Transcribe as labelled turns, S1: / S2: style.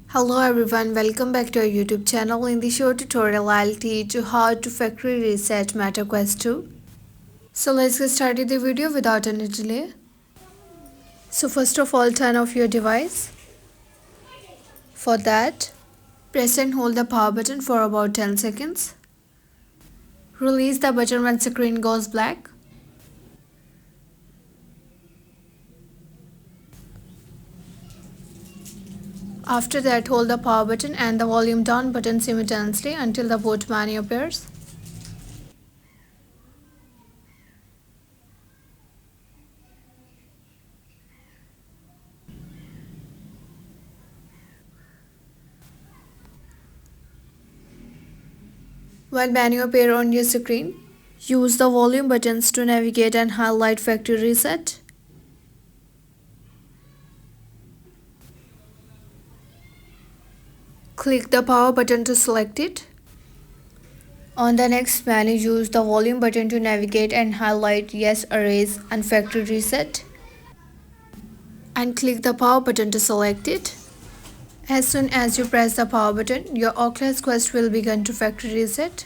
S1: Hello everyone, welcome back to our YouTube channel. In this short tutorial, I'll teach you how to factory reset MetaQuest 2. So let's get started the video without any delay. So first of all, turn off your device. For that, press and hold the power button for about 10 seconds. Release the button when screen goes black. After that, hold the power button and the volume down button simultaneously until the boot menu appears. When menu appear on your screen, use the volume buttons to navigate and highlight factory reset. Click the power button to select it. On the next menu, use the volume button to navigate and highlight yes, erase and factory reset. And click the power button to select it. As soon as you press the power button, your Oculus Quest will begin to factory reset.